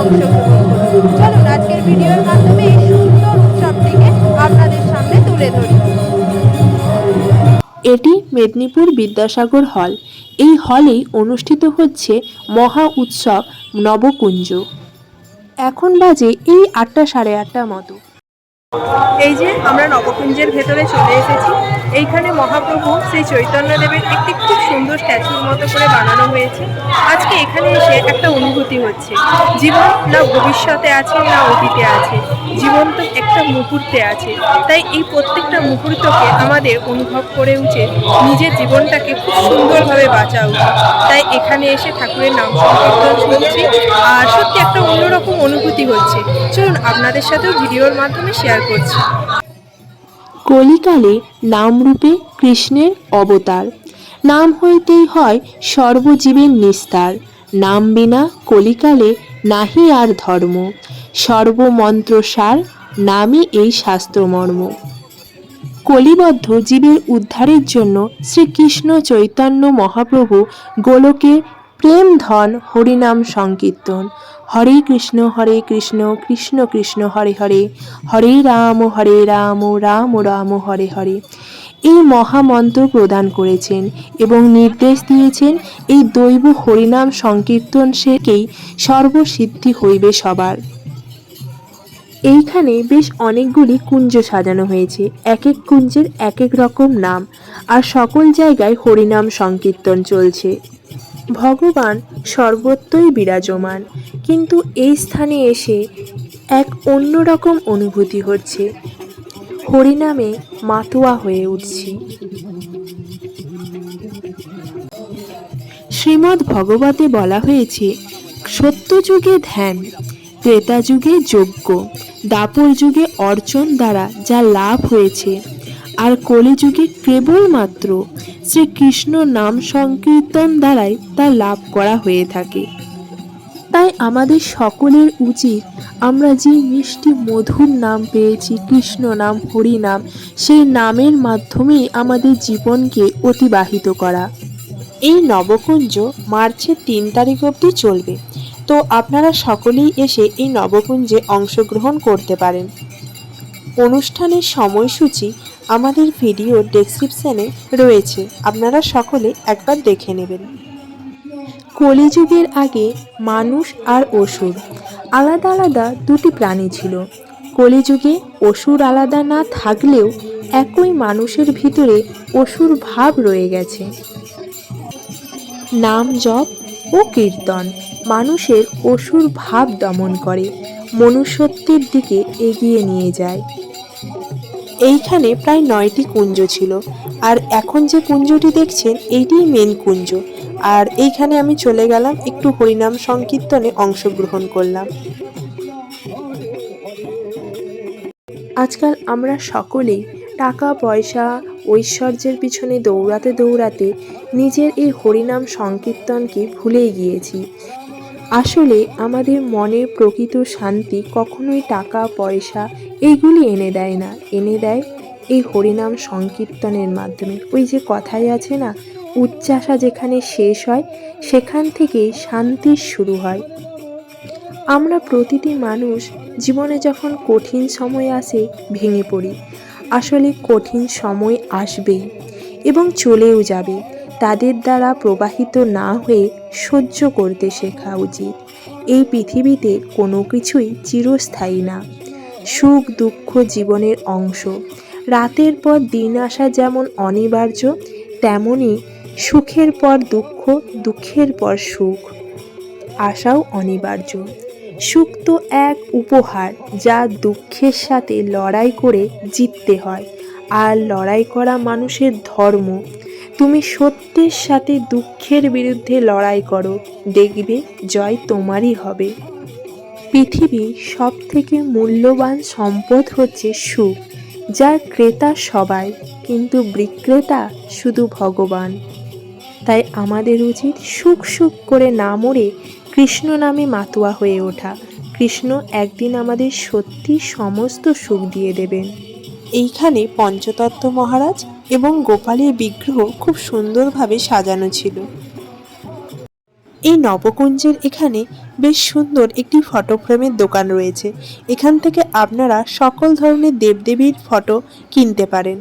অংশগ্রহণ করুন। চলুন আজকের ভিডিওর মাধ্যমে এই সুন্দর উৎসবটিকে আপনাদের সামনে তুলে ধরি। এটি মেদিনীপুর বিদ্যাসাগর হল। এই হলেই অনুষ্ঠিত হচ্ছে মহা উৎসব নবকুঞ্জ। এখন বাজে এই 8টা সাড়ে 8টার মতো। এই যে আমরা নবকুঞ্জের ভেতরে চলে এসেছি। এইখানে মহাপ্রভু শ্রী চৈতন্যদেবের একটি খুব সুন্দর স্ট্যাচুর মতো করে বানানো হয়েছে। আজকে এখানে এসে একটা অনুভূতি হচ্ছে, জীবন না ভবিষ্যতে আছে না অতীতে আছে, জীবন তো একটা মুহূর্তে আছে। তাই এই প্রত্যেকটা মুহূর্তকে আমাদের অনুভব করে উচিত, নিজের জীবনটাকে খুব সুন্দরভাবে বাঁচা উচিত। তাই এখানে এসে ঠাকুরের নাম সংকীর্তন শুনছি আর সত্যি একটা অন্যরকম অনুভূতি হচ্ছে। চলুন আপনাদের সাথেও ভিডিওর মাধ্যমে শেয়ার করছি। কলিকালে নামরূপে কৃষ্ণের অবতার, নাম হইতেই হয় সর্বজীবের নিস্তার। নাম বিনা কলিকালে নাহি আর ধর্ম, সর্বমন্ত্রসার নামই এই শাস্ত্রমর্ম। কলিবদ্ধ জীবের উদ্ধারের জন্য শ্রীকৃষ্ণ চৈতন্য মহাপ্রভু গোলকে প্রেম ধন হরিনাম সংকীর্তন। হরে কৃষ্ণ কৃষ্ণ কৃষ্ণ হরে হরে, হরে রাম রাম রাম হরে হরে এই মহামন্ত্র প্রদান করেছেন এবং নির্দেশ দিয়েছেন এই দৈব হরিনাম সংকীর্তন সেকেই সর্বসিদ্ধি হইবে সবার। এইখানে বেশ অনেকগুলি কুঞ্জ সাজানো হয়েছে, এক এক কুঞ্জের এক এক রকম নাম, আর সকল জায়গায় হরিনাম সংকীর্তন চলছে। ভগবান সর্বত্রই বিরাজমান, কিন্তু এই স্থানে এসে এক অন্যরকম অনুভূতি হচ্ছে, হরিনামে মাতোয়া হয়ে উঠছি। শ্রীমদ্ ভগবতে বলা হয়েছে, সত্যযুগে ধ্যান, ত্রেতা যুগে যজ্ঞ, দাপর যুগে অর্চন দ্বারা যা লাভ হয়েছে, আর কলিযুগে কেবলমাত্র শ্রীকৃষ্ণ নাম সংকীর্তন দ্বারাই তা লাভ করা হয়ে থাকে। তাই আমাদের সকলের উচিত আমরা যে মিষ্টি মধুর নাম পেয়েছি, কৃষ্ণ নাম, হরি নাম, সেই নামের মাধ্যমেই আমাদের জীবনকে অতিবাহিত করা। এই নবকুঞ্জ মার্চের 3 তারিখ অবধি চলবে, তো আপনারা সকলেই এসে এই নবকুঞ্জে অংশগ্রহণ করতে পারেন। অনুষ্ঠানের সময়সূচি আমাদের ভিডিও ডেসক্রিপশনে রয়েছে, আপনারা সকলে একবার দেখে নেবেন। কলিযুগের আগে মানুষ আর অসুর আলাদা আলাদা দুটি প্রাণী ছিল। কলিযুগে অসুর আলাদা না থাকলেও একই মানুষের ভিতরে অসুর ভাব রয়ে গেছে। নাম জপ ও কীর্তন মানুষের অসুর ভাব দমন করে, মনুষ্যত্বের দিকে এগিয়ে নিয়ে যায়। এইখানে প্রায় 9টি কুঞ্জ ছিল, আর এখন যে কুঞ্জটি দেখছেন এইটি মেন কুঞ্জ। আর এইখানে আমি চলে গেলাম, একটু হরিনাম সংকীর্তনে অংশগ্রহণ করলাম। আজকাল আমরা সকলেই টাকা পয়সা ঐশ্বর্যের পিছনে দৌড়াতে দৌড়াতে নিজের এই হরিনাম সংকীর্তনকে ভুলেই গিয়েছি। আসলে আমাদের মনের প্রকৃত শান্তি কখনোই টাকা পয়সা এইগুলি এনে দেয় না, এনে দেয় এই হরিনাম সংকীর্তনের মাধ্যমে। ওই যে কথাই আছে না, উচ্চাসা যেখানে শেষ হয় সেখান থেকেই শান্তির শুরু হয়। আমরা প্রতিটি মানুষ জীবনে যখন কঠিন সময় আসে ভেঙে পড়ি। আসলে কঠিন সময় আসবেই এবং চলেও যাবে, তাদের দ্বারা প্রবাহিত না হয়ে সহ্য করতে শেখা উচিত। এই পৃথিবীতে কোনো কিছুই চিরস্থায়ী না, সুখ দুঃখ জীবনের অংশ। রাতের পর দিন আসা যেমন অনিবার্য, তেমনি সুখের পর দুঃখ, দুঃখের পর সুখ আসাও অনিবার্য। সুখ তো এক উপহার যা দুঃখের সাথে লড়াই করে জিততে হয়, আর লড়াই করা মানুষের ধর্ম। তুমি সত্যের সাথে দুঃখের বিরুদ্ধে লড়াই করো, দেখবে জয় তোমারই হবে। পৃথিবীর সবথেকে মূল্যবান সম্পদ হচ্ছে সুখ, যার ক্রেতা সবাই, কিন্তু বিক্রেতা শুধু ভগবান। তাই আমাদের উচিত সুখ সুখ করে না মরে কৃষ্ণ নামে মাতোয়া হয়ে ওঠা। কৃষ্ণ একদিন আমাদের সত্যি সমস্ত সুখ দিয়ে দেবেন। এইখানে পঞ্চতত্ত্ব মহারাজ এবং গোপালের বিগ্রহ খুব সুন্দরভাবে সাজানো ছিল। এই নবকুঞ্জের এখানে বেশ সুন্দর একটি ফটো ফ্রেমের দোকান রয়েছে। এখান থেকে আপনারা সকল ধরনের দেবদেবীর ফটো কিনতে পারেন।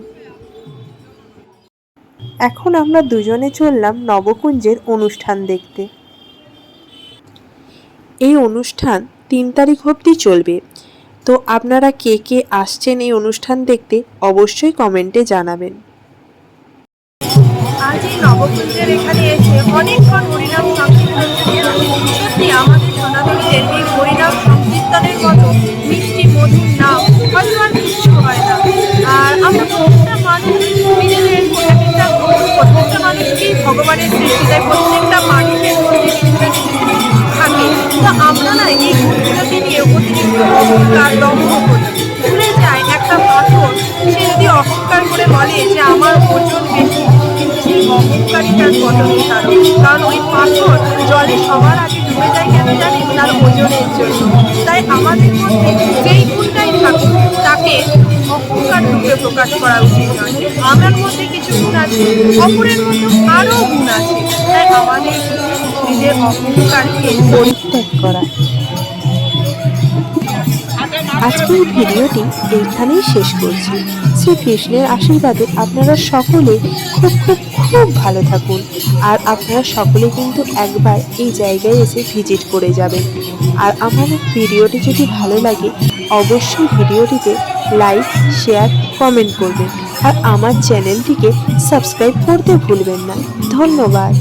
এখন আমরা দুজনে চললাম নবকুঞ্জের অনুষ্ঠান দেখতে। এই অনুষ্ঠান 3 তারিখ অবধি চলবে। তো আপনারা কে কে আসছেন এই অনুষ্ঠান দেখতে অবশ্যই কমেন্টে জানাবেন। আজ এই নবকুঞ্জের এখানে এসে অনেকক্ষণ হরিনাম সংকীর্তন শুনলাম। সত্যি আমাদের সনাতনীদের এই হরিনাম সংকীর্তনের মতো মিষ্টি মধুর নাম হয়তো আর কিছু হয় না। আর আমরা প্রত্যেকটা মানুষ নিজেদের প্রত্যেকটা মানুষকেই ভগবানের সৃষ্টি, তাই প্রত্যেকটা মানুষের মধ্যে কিছু না কিছু থাকে। তো আমরা না এই গুণগুলোকে নিয়ে অতিরিক্ত অহংকার দম্ভ করি, ভুলে যায় একটা পাথর সে যদি অহংকার করে বলে যে আমার ওজন বেশি, কিন্তু সেই অহংকারিতার পতনের কারণ, কারণ ওই পাথর জলে সবার আগে ডুবে যায় কেন জানেন? তার ওজনের জন্য। তাই আমাদের মধ্যে যেই গুণটাই থাকুক তাকে অহংকার রূপে প্রকাশ করা উচিত নয়। আমার মধ্যে কিছু গুণ আছে, অপরের মধ্যে আরও গুণ আছে, তাই আমাদের নিজের অহংকারকে পরিত্যাগ করা। আজকের ভিডিওটি এইখানেই শেষ করছি। শ্রীকৃষ্ণের আশীর্বাদে আপনারা সকলে খুব খুব খুব ভালো থাকুন। আর আপনারা সকলে কিন্তু একবার এই জায়গায় এসে ভিজিট করে যাবেন। আর আমার ভিডিওটি যদি ভালো লাগে অবশ্যই ভিডিওটিতে লাইক, শেয়ার, কমেন্ট করবেন। আর আমার চ্যানেলটিকে সাবস্ক্রাইব করতে ভুলবেন না। ধন্যবাদ।